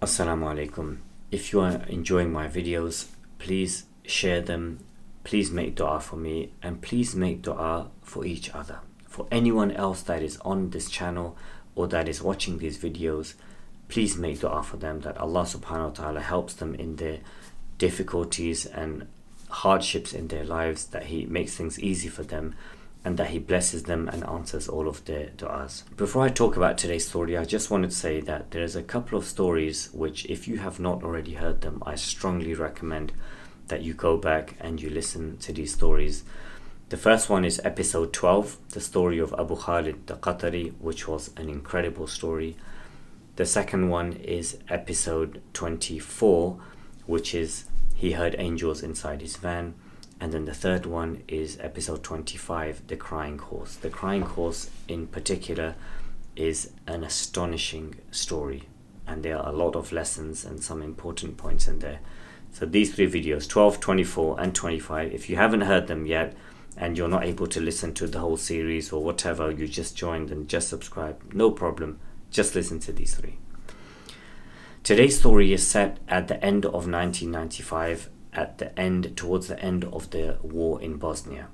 Assalamu alaikum. If you are enjoying my videos, please share them, please make dua for me, and please make dua for each other. For anyone else that is on this channel or that is watching these videos, please make dua for them, that Allah subhanahu wa ta'ala helps them in their difficulties and hardships in their lives, that He makes things easy for them, and that He blesses them and answers all of their du'as. Before I talk about today's story, I just wanted to say that there's a couple of stories which, if you have not already heard them, I strongly recommend that you go back and you listen to these stories. The first one is episode 12, the story of Abu Khalid the Qatari, which was an incredible story. The second one is episode 24, which is he heard angels inside his van. And then the third one is episode 25, the crying horse. The crying horse in particular is an astonishing story, and there are a lot of lessons and some important points in there. So these three videos, 12, 24 and 25, if you haven't heard them yet and you're not able to listen to the whole series or whatever, you just joined and just subscribe, no problem, just listen to these three. Today's story is set at the end of 1995, towards the end of the war in Bosnia.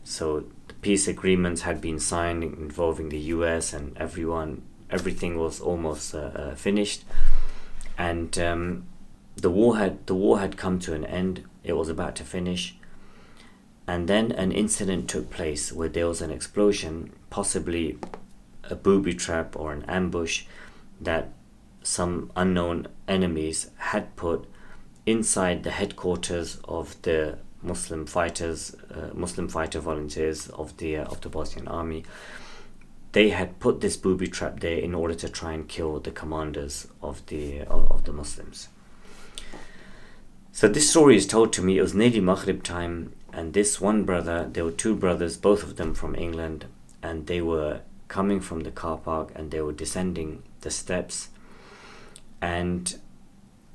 So the peace agreements had been signed involving the US and everything was almost finished, and the war had come to an end. It was about to finish, and then an incident took place where there was an explosion, possibly a booby trap or an ambush that some unknown enemies had put inside the headquarters of the Muslim fighter volunteers of the Bosnian army. They had put this booby trap there in order to try and kill the commanders of the Muslims. So this story is told to me. It was nearly Maghrib time, and this one brother, there were two brothers, both of them from England, and they were coming from the car park and they were descending the steps, and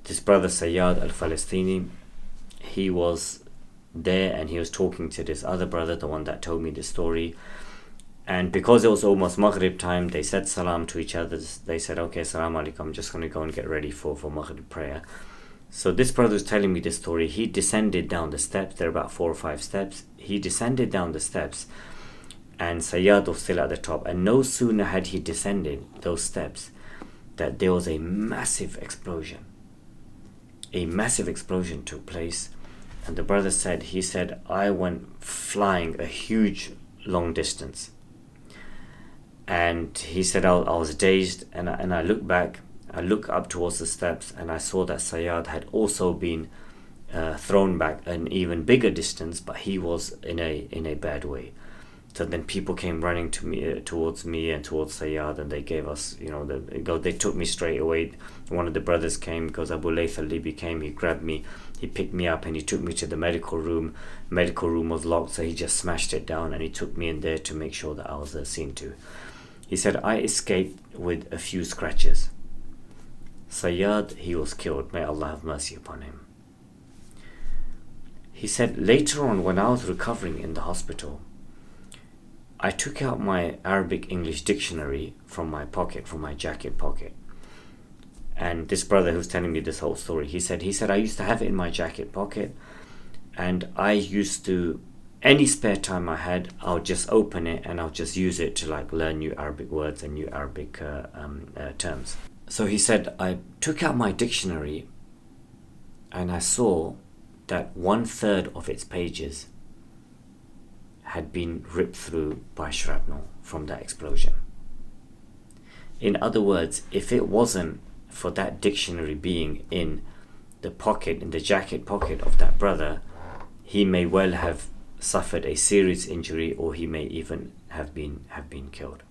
this brother Sayyad al-Falastini, he was there and he was talking to this other brother, the one that told me the story. And because it was almost Maghrib time, they said salam to each other. They said, okay, salam alaikum, I'm just going to go and get ready for Maghrib prayer. So this brother was telling me this story. He descended down the steps. There are about 4 or 5 steps. He descended down the steps and Sayyad was still at the top. And no sooner had he descended those steps that there was a massive explosion. A massive explosion took place, and the brother said, I went flying a huge long distance, and he said I was dazed, and I looked back, I looked up towards the steps, and I saw that Sayyad had also been thrown back an even bigger distance, but he was in a bad way. So then people came running towards me and towards Sayyad, and they gave us, they took me straight away. One of the brothers came, because Abu Layth al-Libi came, he grabbed me, he picked me up and he took me to the medical room. Medical room was locked, so he just smashed it down and he took me in there to make sure that I was seen to. He said, I escaped with a few scratches. Sayyad, he was killed, may Allah have mercy upon him. He said, later on, when I was recovering in the hospital, I took out my Arabic-English dictionary from my pocket, from my jacket pocket. And this brother who's telling me this whole story, he said I used to have it in my jacket pocket, and I used to, any spare time I had, I'll just open it and I'll just use it to learn new Arabic words and new Arabic terms. So he said, I took out my dictionary and I saw that 1/3 of its pages had been ripped through by shrapnel from that explosion. In other words, if it wasn't for that dictionary being in the pocket, in the jacket pocket of that brother, he may well have suffered a serious injury, or he may even have been killed.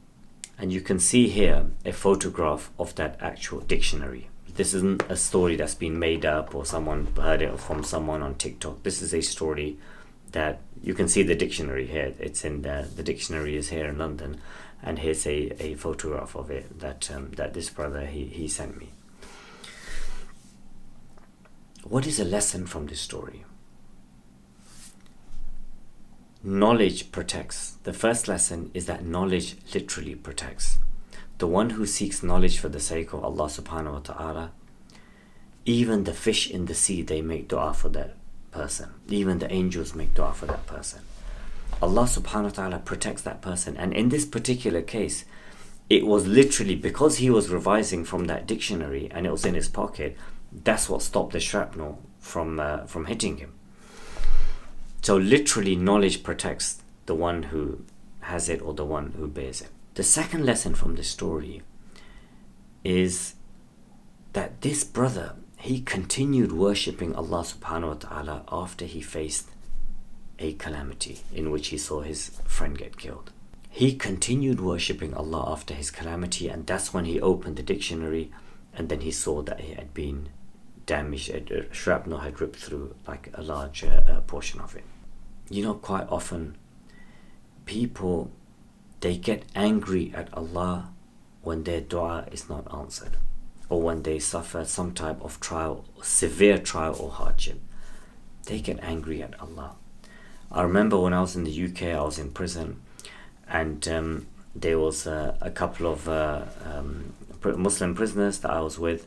And you can see here a photograph of that actual dictionary. This isn't a story that's been made up or someone heard it from someone on TikTok. This is a story that you can see the dictionary here. It's in the dictionary is here in London, and here's a photograph of it that this brother he sent me. What is a lesson from this story? Knowledge protects. The first lesson is that knowledge literally protects. The one who seeks knowledge for the sake of Allah subhanahu wa ta'ala, Even the fish in the sea, they make dua for that person. Even the angels make dua for that person. Allah subhanahu wa ta'ala protects that person. And in this particular case, it was literally because he was revising from that dictionary and it was in his pocket, that's what stopped the shrapnel from hitting him. So literally, knowledge protects the one who has it or the one who bears it. The second lesson from this story is that this brother, he continued worshipping Allah subhanahu wa ta'ala after he faced a calamity in which he saw his friend get killed. He continued worshipping Allah after his calamity, and that's when he opened the dictionary and then he saw that he had been damaged. Shrapnel had ripped through like a large portion of it. You know, quite often people, they get angry at Allah when their dua is not answered, or when they suffer some type of trial, severe trial or hardship. They get angry at Allah. I remember when I was in the UK, I was in prison, and there was a couple of Muslim prisoners that I was with,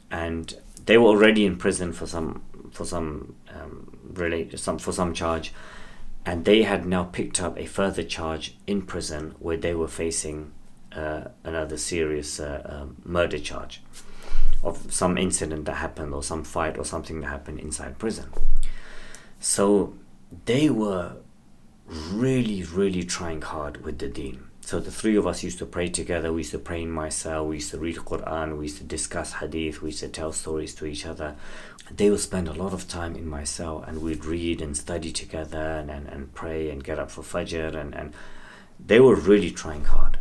and they were already in prison for some charge, and they had now picked up a further charge in prison where they were facing another serious murder charge of some incident that happened, or some fight or something that happened inside prison. So they were really trying hard with the deen. So the three of us used to pray together. We used to pray in my cell, we used to read Quran, we used to discuss hadith, we used to tell stories to each other. They would spend a lot of time in my cell, and we'd read and study together and pray and get up for Fajr, and they were really trying hard.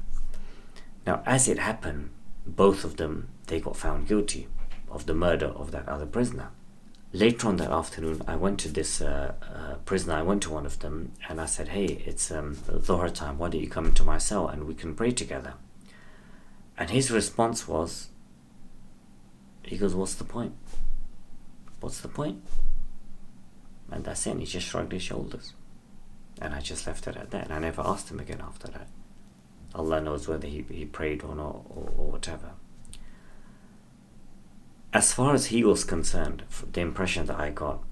Now, as it happened, both of them, they got found guilty of the murder of that other prisoner. Later on that afternoon, I went to this prisoner. I went to one of them and I said, "Hey, it's Dhuhr time. Why don't you come into my cell and we can pray together?" And his response was, he goes, "What's the point? What's the point?" And that's it. And he just shrugged his shoulders. And I just left it at that. And I never asked him again after that. Allah knows whether he prayed or not, or whatever. As far as he was concerned, the impression that I got,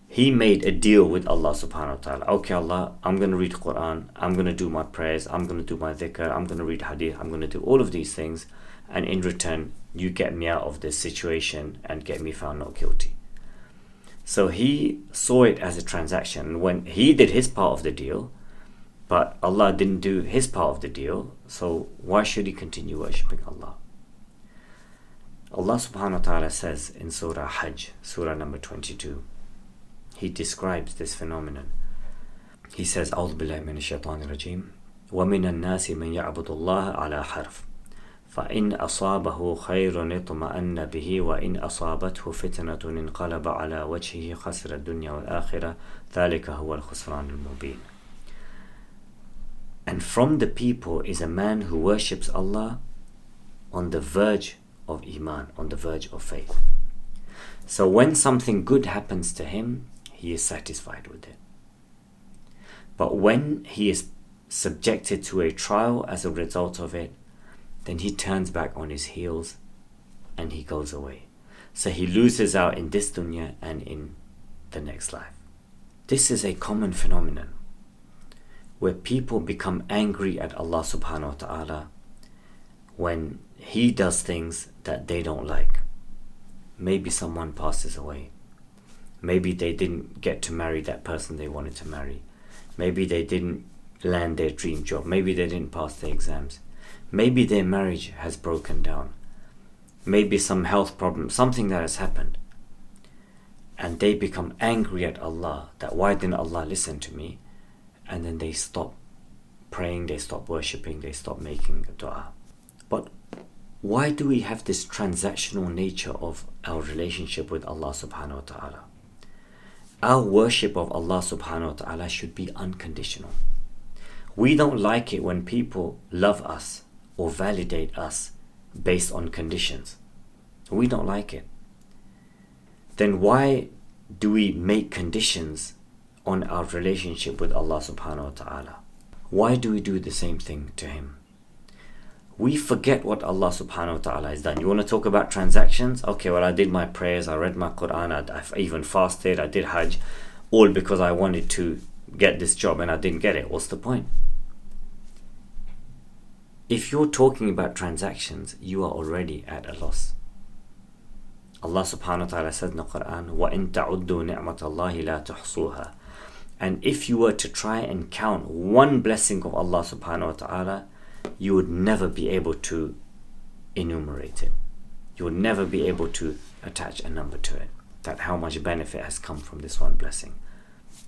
he made a deal with Allah subhanahu wa ta'ala. Okay, Allah, I'm going to read Quran, I'm going to do my prayers, I'm going to do my dhikr, I'm going to read hadith, I'm going to do all of these things, and in return, you get me out of this situation and get me found not guilty. So he saw it as a transaction. When he did his part of the deal, but Allah didn't do his part of the deal, so why should he continue worshipping Allah? Allah subhanahu wa ta'ala says in Surah Hajj, Surah number 22, He describes this phenomenon. He says, أعوذ بالله من الشيطان الرجيم ومن الناس من يعبد الله على حرف فإن أصابه خير اطمأن به وإن أصابته فتنة انقلب على وجهه خسر الدنيا والآخرة ذلك هو الخسران المبين. And from the people is a man who worships Allah on the verge of Iman, on the verge of faith. So when something good happens to him, he is satisfied with it. But when he is subjected to a trial as a result of it, then he turns back on his heels and he goes away. So he loses out in this dunya and in the next life. This is a common phenomenon where people become angry at Allah subhanahu wa ta'ala when He does things that they don't like. Maybe someone passes away. Maybe they didn't get to marry that person they wanted to marry. Maybe they didn't land their dream job. Maybe they didn't pass their exams. Maybe their marriage has broken down. Maybe some health problem, something that has happened. And they become angry at Allah, that why didn't Allah listen to me? And then they stop praying, they stop worshipping, they stop making dua. But why do we have this transactional nature of our relationship with Allah subhanahu wa ta'ala? Our worship of Allah subhanahu wa ta'ala should be unconditional. We don't like it when people love us or validate us based on conditions. We don't like it. Then why do we make conditions on our relationship with Allah subhanahu wa ta'ala? Why do we do the same thing to Him? We forget what Allah subhanahu wa ta'ala has done. You want to talk about transactions? Okay, well, I did my prayers, I read my Quran, I even fasted, I did Hajj, all because I wanted to get this job and I didn't get it. What's the point? If you're talking about transactions, you are already at a loss. Allah subhanahu wa ta'ala says in the Quran, وَإِن تَعُدُّوا نِعْمَةَ اللَّهِ لَا تُحْصُوهَا. And if you were to try and count one blessing of Allah subhanahu wa ta'ala, you would never be able to enumerate it. You would never be able to attach a number to it. That how much benefit has come from this one blessing.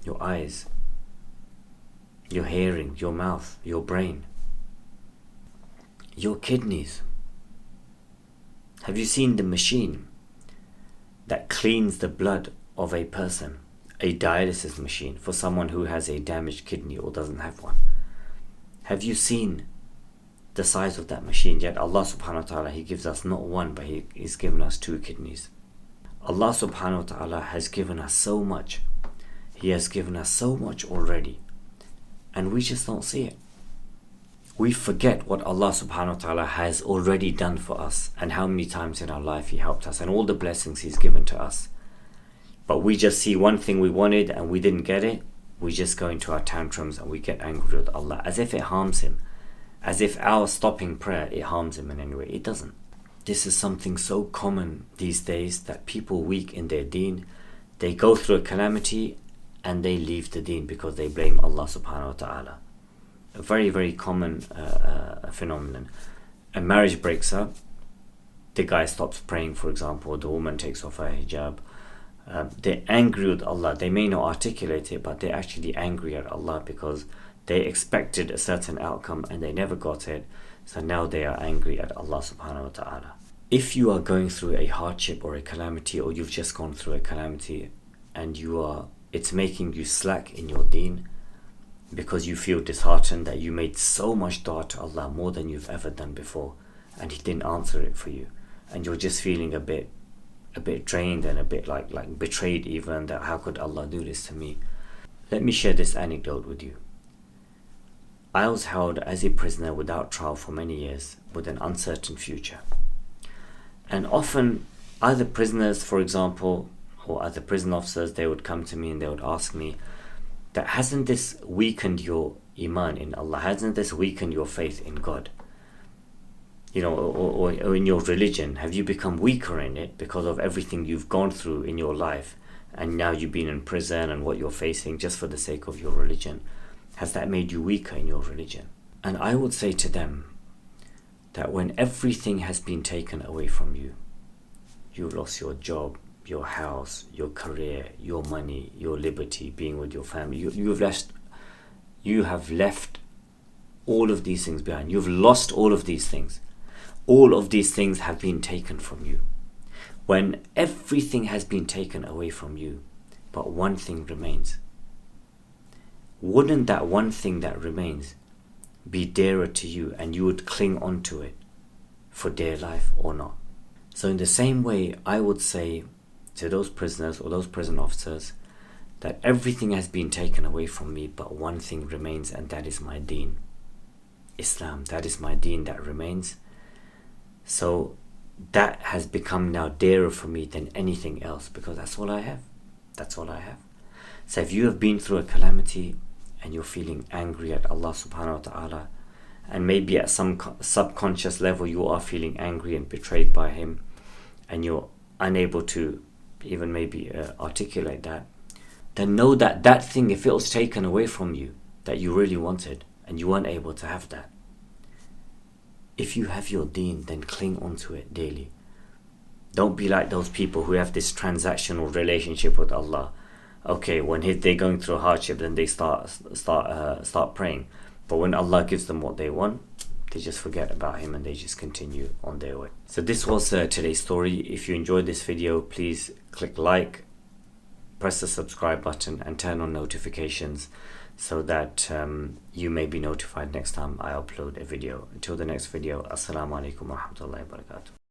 Your eyes, your hearing, your mouth, your brain, your kidneys. Have you seen the machine that cleans the blood of a person? A dialysis machine for someone who has a damaged kidney or doesn't have one. Have you seen the size of that machine? Yet Allah subhanahu wa ta'ala, He gives us not one, but He's given us 2 kidneys. Allah subhanahu wa ta'ala has given us so much. He has given us so much already, and we just don't see it. We forget what Allah subhanahu wa ta'ala has already done for us, and how many times in our life He helped us, and all the blessings He's given to us. But we just see one thing we wanted and we didn't get it. We just go into our tantrums and we get angry with Allah, as if it harms Him, as if our stopping prayer, it harms Him in any way. It doesn't. This is something so common these days, that people weak in their deen, they go through a calamity and they leave the deen because they blame Allah subhanahu wa ta'ala. A very, very common phenomenon. A marriage breaks up, the guy stops praying, for example, the woman takes off her hijab. They're angry with Allah. They may not articulate it, but they're actually angry at Allah because they expected a certain outcome and they never got it. So now they are angry at Allah subhanahu wa ta'ala. If you are going through a hardship or a calamity, or you've just gone through a calamity and it's making you slack in your deen because you feel disheartened that you made so much dua to Allah, more than you've ever done before, and He didn't answer it for you, and you're just feeling a bit drained and a bit like betrayed even, that how could Allah do this to me? Let me share this anecdote with you. I was held as a prisoner without trial for many years with an uncertain future. And often other prisoners, for example, or other prison officers, they would come to me and they would ask me that, hasn't this weakened your iman in Allah? Hasn't this weakened your faith in God? Or in your religion? Have you become weaker in it because of everything you've gone through in your life, and now you've been in prison and what you're facing just for the sake of your religion? Has that made you weaker in your religion? And I would say to them that when everything has been taken away from you, you've lost your job, your house, your career, your money, your liberty, being with your family, you have left all of these things behind. You've lost all of these things. All of these things have been taken from you. When everything has been taken away from you, but one thing remains, wouldn't that one thing that remains be dearer to you, and you would cling on to it for dear life or not? So in the same way, I would say to those prisoners or those prison officers that everything has been taken away from me, but one thing remains, and that is my deen, Islam. That is my deen that remains. So that has become now dearer for me than anything else, because that's all I have. That's all I have. So if you have been through a calamity and you're feeling angry at Allah subhanahu wa ta'ala, and maybe at some subconscious level you are feeling angry and betrayed by Him, and you're unable to even maybe articulate that, then know that that thing, if it was taken away from you that you really wanted and you weren't able to have that, if you have your deen, then cling onto it daily. Don't be like those people who have this transactional relationship with Allah. Okay, when they're going through a hardship, then they start praying. But when Allah gives them what they want, they just forget about Him and they just continue on their way. So this was today's story. If you enjoyed this video, please click like, press the subscribe button and turn on notifications so that you may be notified next time I upload a video. Until the next video, Assalamu alaikum wa rahmatullahi wa barakatuh.